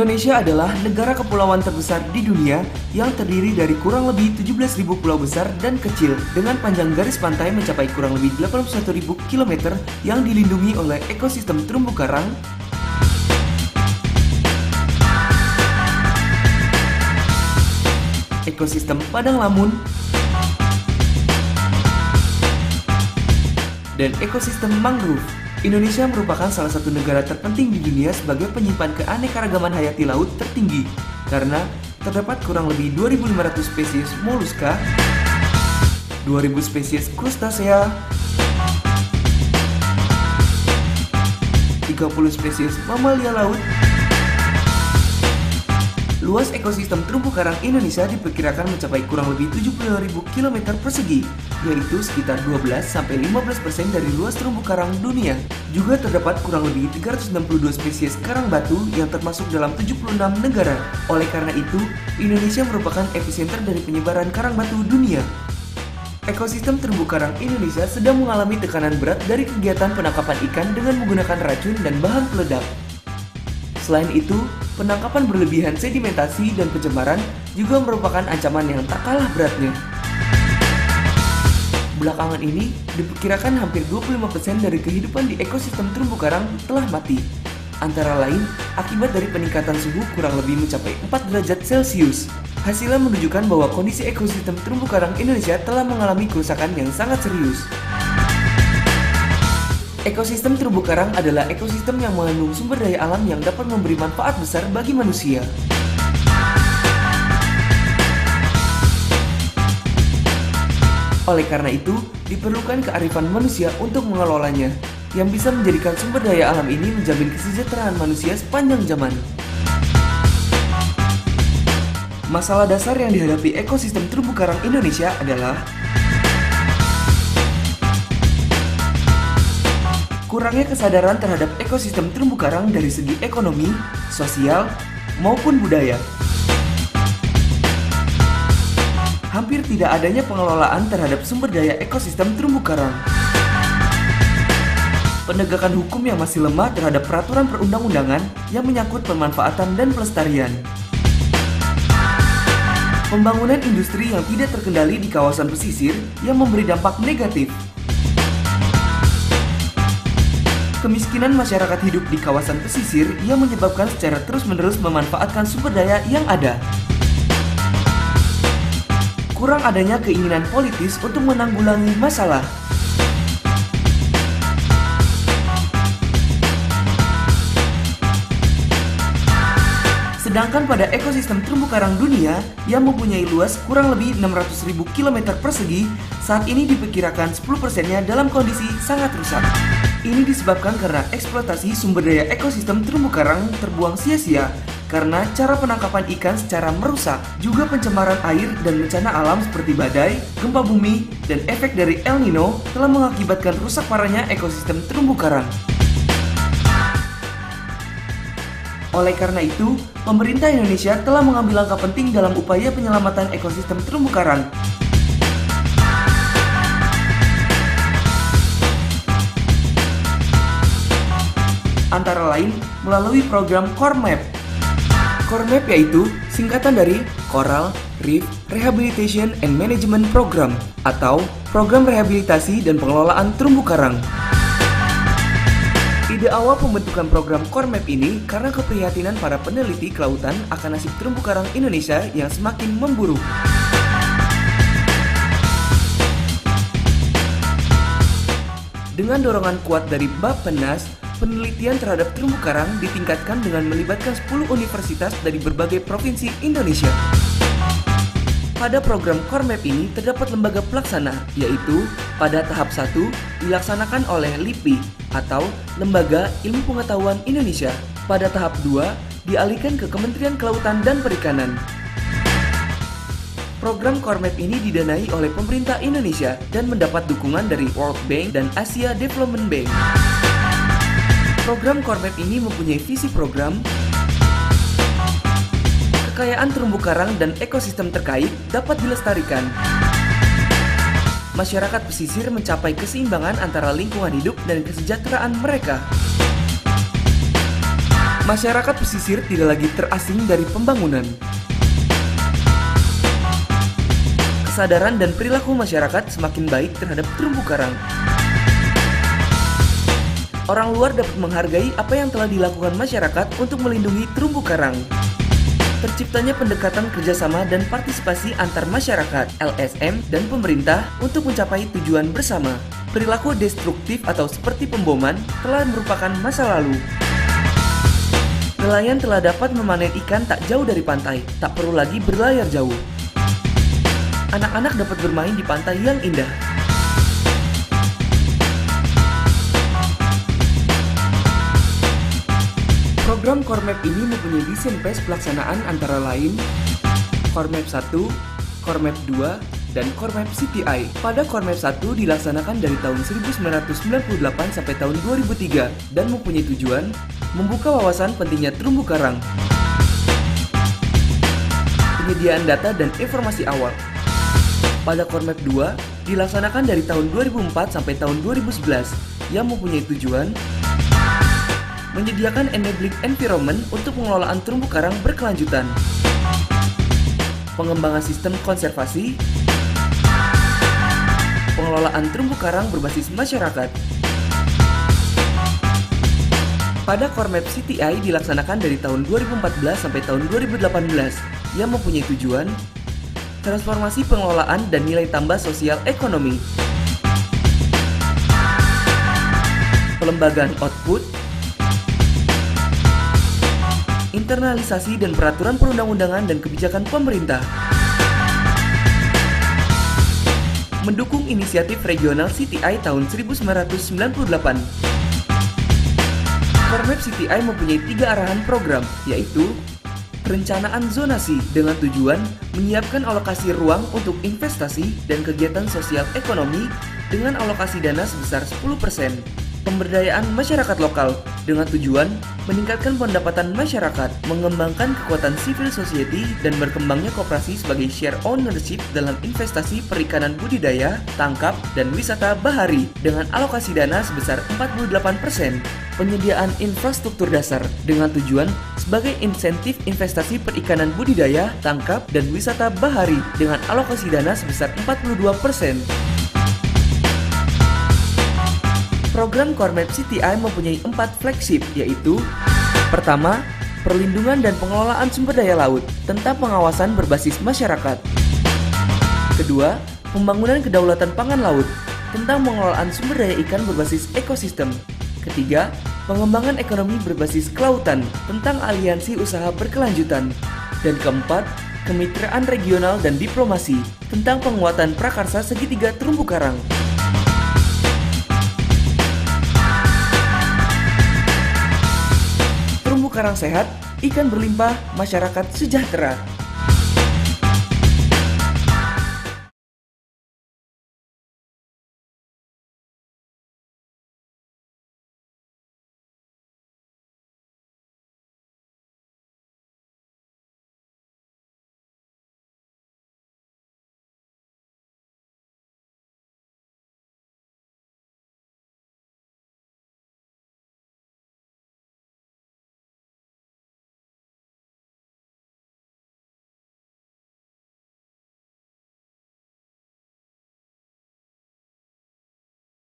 Indonesia adalah negara kepulauan terbesar di dunia yang terdiri dari kurang lebih 17.000 pulau besar dan kecil dengan panjang garis pantai mencapai kurang lebih 81.000 km yang dilindungi oleh ekosistem terumbu karang, ekosistem padang lamun, dan ekosistem mangrove. Indonesia merupakan salah satu negara terpenting di dunia sebagai penyimpan keanekaragaman hayati laut tertinggi karena terdapat kurang lebih 2.500 spesies moluska, 2.000 spesies krustasea, 30 spesies mamalia laut. Luas ekosistem terumbu karang Indonesia diperkirakan mencapai kurang lebih 72.000 km persegi, yaitu sekitar 12-15% dari luas terumbu karang dunia. Juga terdapat kurang lebih 362 spesies karang batu yang termasuk dalam 76 negara. Oleh karena itu, Indonesia merupakan epicenter dari penyebaran karang batu dunia. Ekosistem terumbu karang Indonesia sedang mengalami tekanan berat dari kegiatan penangkapan ikan dengan menggunakan racun dan bahan peledak. Selain itu, penangkapan berlebihan sedimentasi dan pencemaran juga merupakan ancaman yang tak kalah beratnya. Belakangan ini, diperkirakan hampir 25% dari kehidupan di ekosistem terumbu karang telah mati. Antara lain, akibat dari peningkatan suhu kurang lebih mencapai 4 derajat Celcius. Hasilnya menunjukkan bahwa kondisi ekosistem terumbu karang Indonesia telah mengalami kerusakan yang sangat serius. Ekosistem terumbu karang adalah ekosistem yang mengandung sumber daya alam yang dapat memberi manfaat besar bagi manusia. Oleh karena itu, diperlukan kearifan manusia untuk mengelolanya, yang bisa menjadikan sumber daya alam ini menjamin kesejahteraan manusia sepanjang zaman. Masalah dasar yang dihadapi ekosistem terumbu karang Indonesia adalah kurangnya kesadaran terhadap ekosistem terumbu karang dari segi ekonomi, sosial, maupun budaya. Hampir tidak adanya pengelolaan terhadap sumber daya ekosistem terumbu karang. Penegakan hukum yang masih lemah terhadap peraturan perundang-undangan yang menyangkut pemanfaatan dan pelestarian. Pembangunan industri yang tidak terkendali di kawasan pesisir yang memberi dampak negatif. Kemiskinan masyarakat hidup di kawasan pesisir yang menyebabkan secara terus-menerus memanfaatkan sumber daya yang ada. Kurang adanya keinginan politis untuk menanggulangi masalah. Sedangkan pada ekosistem terumbu karang dunia yang mempunyai luas kurang lebih 600.000 km persegi, saat ini diperkirakan 10%-nya dalam kondisi sangat rusak. Ini disebabkan karena eksploitasi sumber daya ekosistem terumbu karang terbuang sia-sia karena cara penangkapan ikan secara merusak, juga pencemaran air dan bencana alam seperti badai, gempa bumi, dan efek dari El Nino telah mengakibatkan rusak parahnya ekosistem terumbu karang. Oleh karena itu, pemerintah Indonesia telah mengambil langkah penting dalam upaya penyelamatan ekosistem terumbu karang. Antara lain melalui program CORMAP. CORMAP yaitu singkatan dari Coral Reef Rehabilitation and Management Program atau Program Rehabilitasi dan Pengelolaan Terumbu Karang. Ide awal pembentukan program CORMAP ini karena keprihatinan para peneliti kelautan akan nasib terumbu karang Indonesia yang semakin memburuk. Dengan dorongan kuat dari Bappenas, penelitian terhadap terumbu karang ditingkatkan dengan melibatkan 10 universitas dari berbagai provinsi Indonesia. Pada program CORMAP ini terdapat lembaga pelaksana, yaitu pada tahap 1 dilaksanakan oleh LIPI atau Lembaga Ilmu Pengetahuan Indonesia. Pada tahap 2 dialihkan ke Kementerian Kelautan dan Perikanan. Program CORMAP ini didanai oleh pemerintah Indonesia dan mendapat dukungan dari World Bank dan Asia Development Bank. Program CORMAP ini mempunyai visi program, kekayaan terumbu karang dan ekosistem terkait dapat dilestarikan. Masyarakat pesisir mencapai keseimbangan antara lingkungan hidup dan kesejahteraan mereka. Masyarakat pesisir tidak lagi terasing dari pembangunan. Kesadaran dan perilaku masyarakat semakin baik terhadap terumbu karang. Orang luar dapat menghargai apa yang telah dilakukan masyarakat untuk melindungi terumbu karang. Terciptanya pendekatan kerjasama dan partisipasi antar masyarakat, LSM, dan pemerintah untuk mencapai tujuan bersama. Perilaku destruktif atau seperti pemboman telah merupakan masa lalu. Nelayan telah dapat memanen ikan tak jauh dari pantai, tak perlu lagi berlayar jauh. Anak-anak dapat bermain di pantai yang indah. Program Kormap ini mempunyai desain PES pelaksanaan antara lain Kormap 1, Kormap 2, dan Kormap CTI. Pada Kormap 1 dilaksanakan dari tahun 1998 sampai tahun 2003 dan mempunyai tujuan membuka wawasan pentingnya terumbu karang, penyediaan data dan informasi awal. Pada Kormap 2 dilaksanakan dari tahun 2004 sampai tahun 2011 yang mempunyai tujuan menyediakan enabling environment untuk pengelolaan terumbu karang berkelanjutan, pengembangan sistem konservasi, pengelolaan terumbu karang berbasis masyarakat. Pada Kormap CTI dilaksanakan dari tahun 2014 sampai tahun 2018 yang mempunyai tujuan transformasi pengelolaan dan nilai tambah sosial ekonomi, pelembagaan output, internalisasi dan peraturan perundang-undangan dan kebijakan pemerintah, mendukung inisiatif regional CTI tahun 1998. Kormap CTI mempunyai 3 arahan program, yaitu perencanaan zonasi dengan tujuan menyiapkan alokasi ruang untuk investasi dan kegiatan sosial ekonomi dengan alokasi dana sebesar 10%. Pemberdayaan masyarakat lokal dengan tujuan meningkatkan pendapatan masyarakat, mengembangkan kekuatan civil society, dan berkembangnya koperasi sebagai share ownership dalam investasi perikanan budidaya, tangkap, dan wisata bahari dengan alokasi dana sebesar 48%. Penyediaan infrastruktur dasar dengan tujuan sebagai insentif investasi perikanan budidaya, tangkap, dan wisata bahari dengan alokasi dana sebesar 42%. Program Kormap CTI mempunyai 4 flagship, yaitu pertama, perlindungan dan pengelolaan sumber daya laut tentang pengawasan berbasis masyarakat. Kedua, pembangunan kedaulatan pangan laut tentang pengelolaan sumber daya ikan berbasis ekosistem. Ketiga, pengembangan ekonomi berbasis kelautan tentang aliansi usaha berkelanjutan. Dan keempat, kemitraan regional dan diplomasi tentang penguatan prakarsa segitiga terumbu karang. Terumbu karang sehat, ikan berlimpah, masyarakat sejahtera.